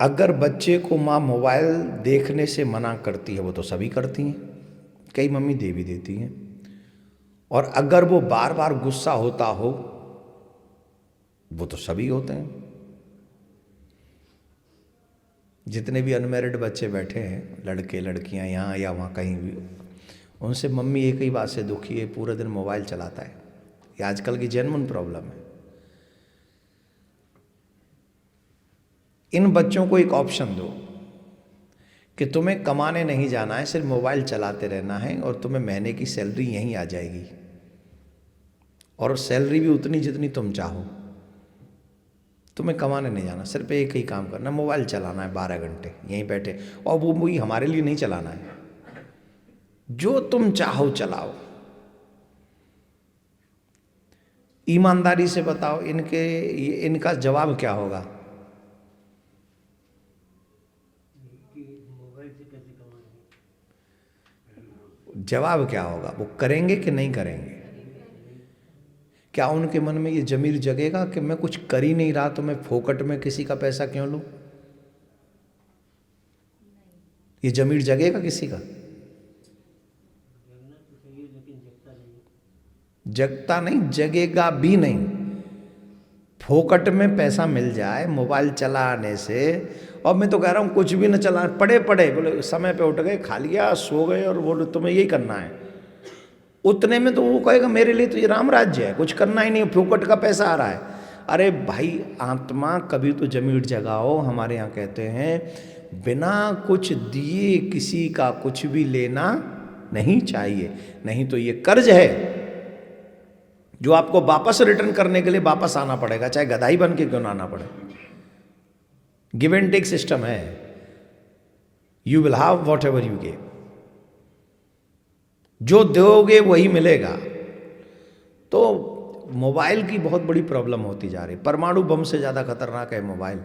अगर बच्चे को माँ मोबाइल देखने से मना करती है, वो तो सभी करती हैं, कई मम्मी दे भी देती हैं, और अगर वो बार बार गुस्सा होता हो, वो तो सभी होते हैं। जितने भी अनमैरिड बच्चे बैठे हैं, लड़के लड़कियां यहाँ या वहाँ कहीं भी, उनसे मम्मी एक ही बात से दुखी है, पूरे दिन मोबाइल चलाता है। ये आजकल की जेन्युइन प्रॉब्लम है। इन बच्चों को एक ऑप्शन दो कि तुम्हें कमाने नहीं जाना है, सिर्फ मोबाइल चलाते रहना है, और तुम्हें महीने की सैलरी यहीं आ जाएगी, और सैलरी भी उतनी जितनी तुम चाहो। तुम्हें कमाने नहीं जाना, सिर्फ एक ही काम करना, मोबाइल चलाना है 12 घंटे यहीं बैठे, और वो मूवी हमारे लिए नहीं चलाना है, जो तुम चाहो चलाओ। ईमानदारी से बताओ, इनका जवाब क्या होगा? जवाब क्या होगा? वो करेंगे कि नहीं करेंगे? क्या उनके मन में ये जमीर जगेगा कि मैं कुछ कर ही नहीं रहा तो मैं फोकट में किसी का पैसा क्यों लूं? ये जमीर जगेगा किसी का? जगता नहीं, जगेगा भी नहीं। फोकट में पैसा मिल जाए मोबाइल चलाने से, और मैं तो कह रहा हूं कुछ भी न चला, पड़े पड़े बोले समय पे उठ गए, खा लिया, सो गए, और बोले तुम्हें यही करना है, उतने में तो वो कहेगा मेरे लिए तो ये राम राज्य है, कुछ करना ही नहीं, फोकट का पैसा आ रहा है। अरे भाई, आत्मा कभी तो जमीर जगाओ। हमारे यहाँ कहते हैं बिना कुछ दिए किसी का कुछ भी लेना नहीं चाहिए, नहीं तो ये कर्ज है जो आपको वापस रिटर्न करने के लिए वापस आना पड़ेगा, चाहे गधाई बन के क्यों ना आना पड़े। गिव एंड टेक सिस्टम है। You will have what ever you give, जो दोगे वही मिलेगा। तो मोबाइल की बहुत बड़ी प्रॉब्लम होती जा रही, परमाणु बम से ज़्यादा खतरनाक है मोबाइल।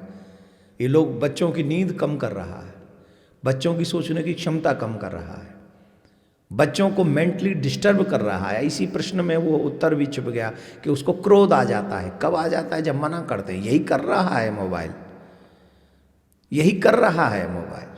ये लोग बच्चों की नींद कम कर रहा है, बच्चों की सोचने की क्षमता कम कर रहा है, बच्चों को मेंटली डिस्टर्ब कर रहा है। इसी प्रश्न में वो उत्तर भी छुप गया कि उसको क्रोध आ जाता है। कब आ जाता है? जब मना करते हैं। यही कर रहा है मोबाइल, यही कर रहा है मोबाइल।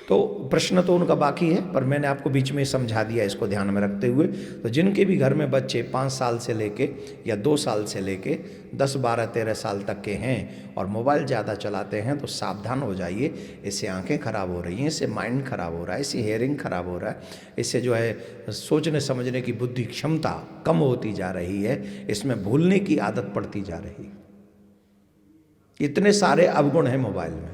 तो प्रश्न तो उनका बाकी है, पर मैंने आपको बीच में समझा दिया इसको ध्यान में रखते हुए। तो जिनके भी घर में बच्चे 5 साल से लेके या 2 साल से लेके 10, 12, 13 साल तक के हैं और मोबाइल ज़्यादा चलाते हैं, तो सावधान हो जाइए। इससे आंखें खराब हो रही हैं, इससे माइंड खराब हो रहा है, इससे हेयरिंग खराब हो रहा है, इससे जो है सोचने समझने की बुद्धि क्षमता कम होती जा रही है, इसमें भूलने की आदत पड़ती जा रही है। इतने सारे अवगुण हैं मोबाइल में,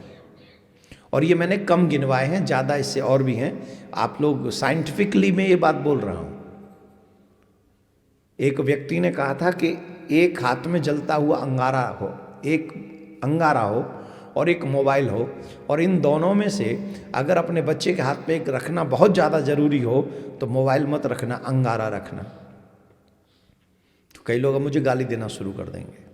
और ये मैंने कम गिनवाए हैं, ज़्यादा इससे और भी हैं। आप लोग साइंटिफिकली मैं ये बात बोल रहा हूँ। एक व्यक्ति ने कहा था कि एक हाथ में जलता हुआ अंगारा हो, एक अंगारा हो और एक मोबाइल हो, और इन दोनों में से अगर अपने बच्चे के हाथ में एक रखना बहुत ज़्यादा ज़रूरी हो तो मोबाइल मत रखना, अंगारा रखना। तो कई लोग मुझे गाली देना शुरू कर देंगे,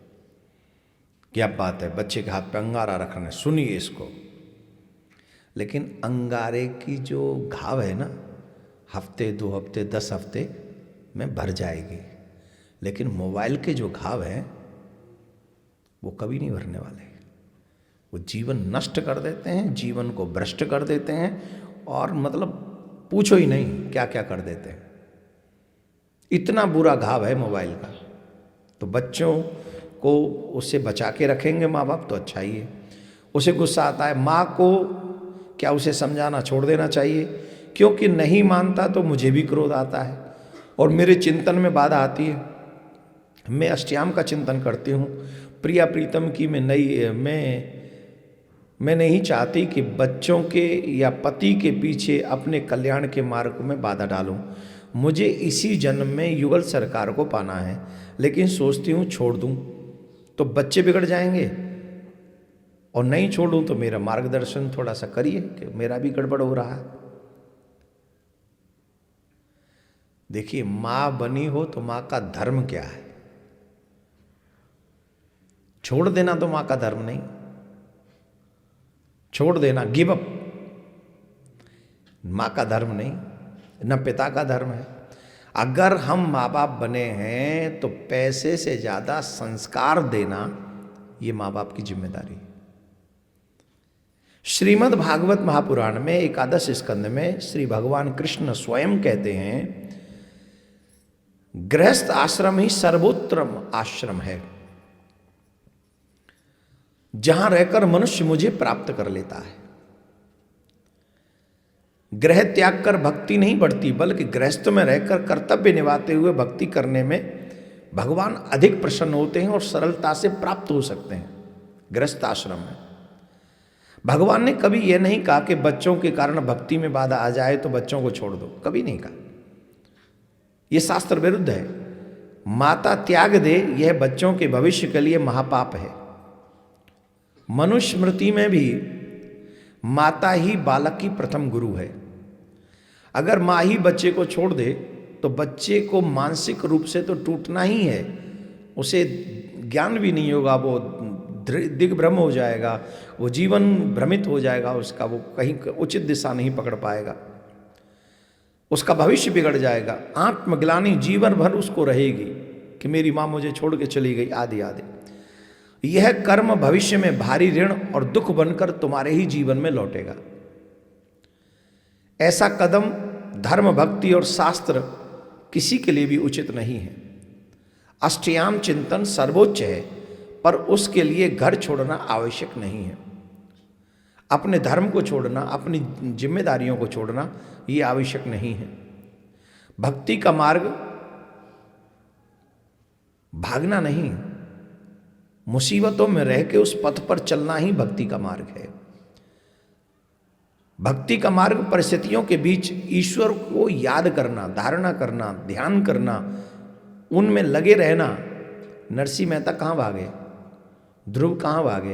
क्या बात है बच्चे के हाथ पे अंगारा रखना है, सुनिए इसको। लेकिन अंगारे की जो घाव है ना, हफ्ते 2 हफ्ते 10 हफ्ते में भर जाएगी, लेकिन मोबाइल के जो घाव हैं वो कभी नहीं भरने वाले। वो जीवन नष्ट कर देते हैं, जीवन को भ्रष्ट कर देते हैं, और मतलब पूछो ही नहीं क्या क्या कर देते हैं। इतना बुरा घाव है मोबाइल का। तो बच्चों को उससे बचा के रखेंगे माँ बाप तो अच्छा ही है। उसे गुस्सा आता है, माँ को क्या उसे समझाना छोड़ देना चाहिए? क्योंकि नहीं मानता तो मुझे भी क्रोध आता है और मेरे चिंतन में बाधा आती है। मैं अष्टयाम का चिंतन करती हूँ, प्रिया प्रीतम की। मैं नहीं चाहती कि बच्चों के या पति के पीछे अपने कल्याण के मार्ग में बाधा डालूं। मुझे इसी जन्म में युगल सरकार को पाना है, लेकिन सोचती हूँ छोड़ दूँ तो बच्चे बिगड़ जाएंगे, और नहीं छोड़ूं तो मेरा मार्गदर्शन थोड़ा सा करिए कि मेरा भी गड़बड़ हो रहा है। देखिए, मां बनी हो तो मां का धर्म क्या है? छोड़ देना तो मां का धर्म नहीं, छोड़ देना, गिव अप, मां का धर्म नहीं, न पिता का धर्म है। अगर हम माँ बाप बने हैं तो पैसे से ज्यादा संस्कार देना ये माँ बाप की जिम्मेदारी है। श्रीमद् भागवत महापुराण में एकादश स्कंद में श्री भगवान कृष्ण स्वयं कहते हैं, गृहस्थ आश्रम ही सर्वोत्तम आश्रम है, जहां रहकर मनुष्य मुझे प्राप्त कर लेता है। गृह त्याग कर भक्ति नहीं बढ़ती, बल्कि गृहस्थ में रहकर कर्तव्य निभाते हुए भक्ति करने में भगवान अधिक प्रसन्न होते हैं और सरलता से प्राप्त हो सकते हैं। गृहस्थ आश्रम में भगवान ने कभी यह नहीं कहा कि बच्चों के कारण भक्ति में बाधा आ जाए तो बच्चों को छोड़ दो, कभी नहीं कहा। यह शास्त्र विरुद्ध है। माता त्याग दे, यह बच्चों के भविष्य के लिए महापाप है। मनुस्मृति में भी माता ही बालक की प्रथम गुरु है। अगर माँ ही बच्चे को छोड़ दे तो बच्चे को मानसिक रूप से तो टूटना ही है, उसे ज्ञान भी नहीं होगा, वो दिग्भ्रम हो जाएगा, वो जीवन भ्रमित हो जाएगा उसका, वो कहीं उचित दिशा नहीं पकड़ पाएगा, उसका भविष्य बिगड़ जाएगा। आत्मग्लानि जीवन भर उसको रहेगी कि मेरी माँ मुझे छोड़ के चली गई, आदि आदि। यह कर्म भविष्य में भारी ऋण और दुख बनकर तुम्हारे ही जीवन में लौटेगा। ऐसा कदम धर्म, भक्ति और शास्त्र किसी के लिए भी उचित नहीं है। अष्टयाम चिंतन सर्वोच्च है, पर उसके लिए घर छोड़ना आवश्यक नहीं है। अपने धर्म को छोड़ना, अपनी जिम्मेदारियों को छोड़ना, ये आवश्यक नहीं है। भक्ति का मार्ग भागना नहीं, मुसीबतों में रह के उस पथ पर चलना ही भक्ति का मार्ग है। भक्ति का मार्ग परिस्थितियों के बीच ईश्वर को याद करना, धारणा करना, ध्यान करना, उनमें लगे रहना। नरसिंह मेहता कहाँ भागे, ध्रुव कहाँ भागे,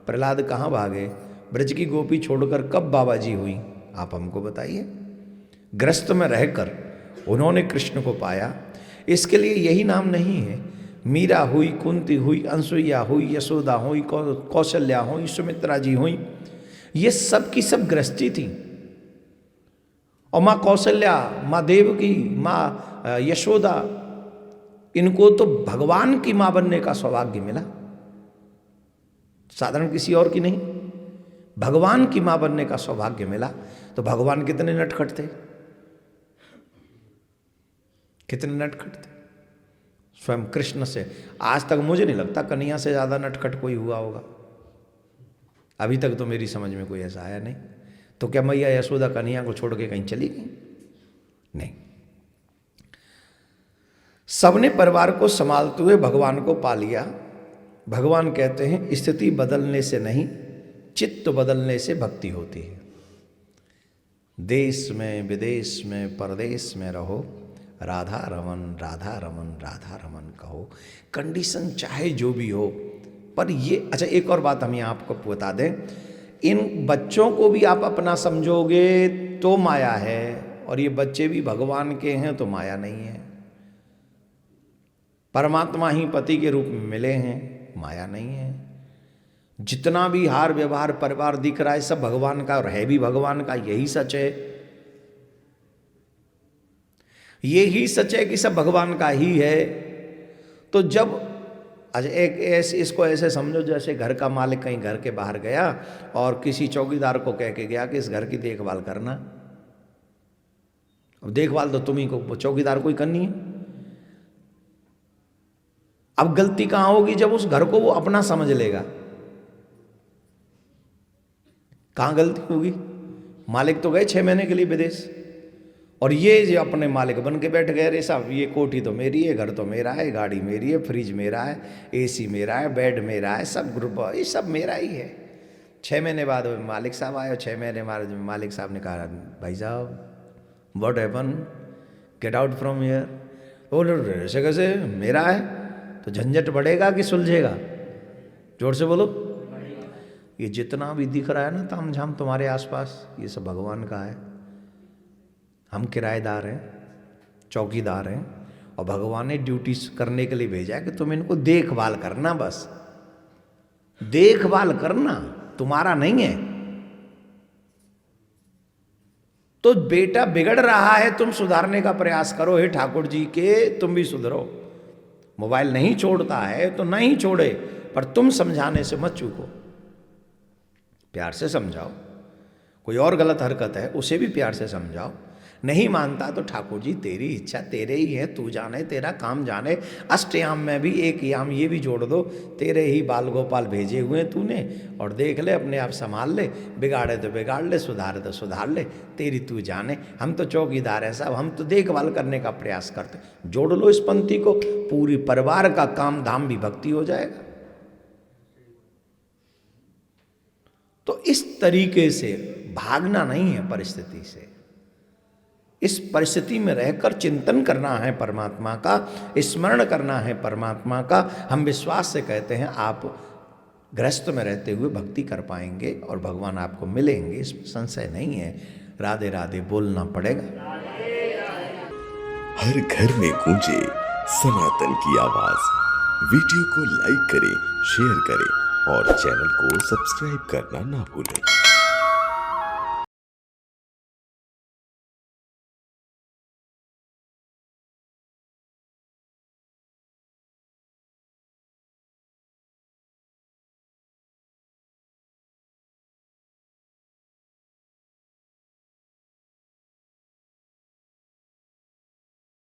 प्रहलाद कहाँ भागे, ब्रज की गोपी छोड़कर कब बाबा जी हुई, आप हमको बताइए। ग्रस्त में रहकर उन्होंने कृष्ण को पाया। इसके लिए यही नाम नहीं है। मीरा हुई, कुंती हुई, अनसुईया हुई, यशोदा हुई, कौशल्या हुई, सुमित्रा जी हुई, ये सब की सब गृहस्थी थी। और माँ कौशल्या, माँ देवकी, माँ यशोदा, इनको तो भगवान की माँ बनने का सौभाग्य मिला, साधारण किसी और की नहीं। भगवान की माँ बनने का सौभाग्य मिला। तो भगवान कितने नटखट थे, कितने नटखट थे। स्वयं कृष्ण से आज तक मुझे नहीं लगता कन्हैया से ज्यादा नटखट कोई हुआ होगा। अभी तक तो मेरी समझ में कोई ऐसा आया नहीं। तो क्या मैया यशोदा कन्हैया को छोड़ के कहीं चली गई? नहीं, सबने परिवार को संभालते हुए भगवान को पा लिया। भगवान कहते हैं, स्थिति बदलने से नहीं, चित्त बदलने से भक्ति होती है। देश में, विदेश में, परदेश में रहो, राधा रमन, राधा रमन, राधा रमन कहो। कंडीशन चाहे जो भी हो, पर ये अच्छा, एक और बात हम यहाँ आपको बता दें, इन बच्चों को भी आप अपना समझोगे तो माया है, और ये बच्चे भी भगवान के हैं तो माया नहीं है। परमात्मा ही पति के रूप में मिले हैं, माया नहीं है। जितना भी हार व्यवहार परिवार दिख रहा है सब भगवान का और है भी भगवान का, यही सच है। यही सच है कि सब भगवान का ही है। तो जब एक ऐसे, इसको ऐसे समझो जैसे घर का मालिक कहीं घर के बाहर गया और किसी चौकीदार को कह के गया कि इस घर की देखभाल करना। अब देखभाल तो तुम्ही को, चौकीदार को ही करनी है। अब गलती कहां होगी? जब उस घर को वो अपना समझ लेगा। कहां गलती होगी? मालिक तो गए 6 महीने के लिए विदेश, और ये जो अपने मालिक बन के बैठ गए, रे साहब ये कोठी तो मेरी है, घर तो मेरा है, गाड़ी मेरी है, फ्रिज मेरा है, एसी मेरा है, बेड मेरा है, सब ग्रुप, ये सब मेरा ही है। 6 महीने बाद मालिक साहब आए, 6 महीने बाद मालिक साहब ने कहा, भाई साहब what happen, get out from here. बोलो ऐसे कैसे, मेरा है तो झंझट बढ़ेगा कि सुलझेगा? जोर से बोलो। ये जितना भी दिख रहा है ना ताम झाम तुम्हारे आसपास, ये सब भगवान का है। हम किराएदार हैं, चौकीदार हैं, और भगवान ने ड्यूटी करने के लिए भेजा है कि तुम इनको देखभाल करना, बस देखभाल करना, तुम्हारा नहीं है। तो बेटा बिगड़ रहा है, तुम सुधारने का प्रयास करो। हे ठाकुर जी के, तुम भी सुधरो। मोबाइल नहीं छोड़ता है तो नहीं छोड़े, पर तुम समझाने से मत चूको। प्यार से समझाओ। कोई और गलत हरकत है उसे भी प्यार से समझाओ। नहीं मानता तो ठाकुर जी तेरी इच्छा, तेरे ही है, तू जाने, तेरा काम जाने। अष्टयाम में भी एक याम ये भी जोड़ दो, तेरे ही बाल गोपाल भेजे हुए तूने, और देख ले अपने आप संभाल ले, बिगाड़े तो बिगाड़ ले, सुधारे तो सुधार ले, तेरी तू जाने। हम तो चौकीदार है साहब, हम तो देखभाल करने का प्रयास करते। जोड़ लो इस पंक्ति को, पूरी परिवार का काम धाम भी भक्ति हो जाएगा। तो इस तरीके से भागना नहीं है परिस्थिति से, इस परिस्थिति में रहकर चिंतन करना है परमात्मा का, स्मरण करना है परमात्मा का। हम विश्वास से कहते हैं आप गृहस्थ में रहते हुए भक्ति कर पाएंगे और भगवान आपको मिलेंगे, इसमें संशय नहीं है। राधे राधे बोलना पड़ेगा। हर घर में गूंजे सनातन की आवाज। वीडियो को लाइक करें, शेयर करें और चैनल को सब्सक्राइब करना ना भूलें।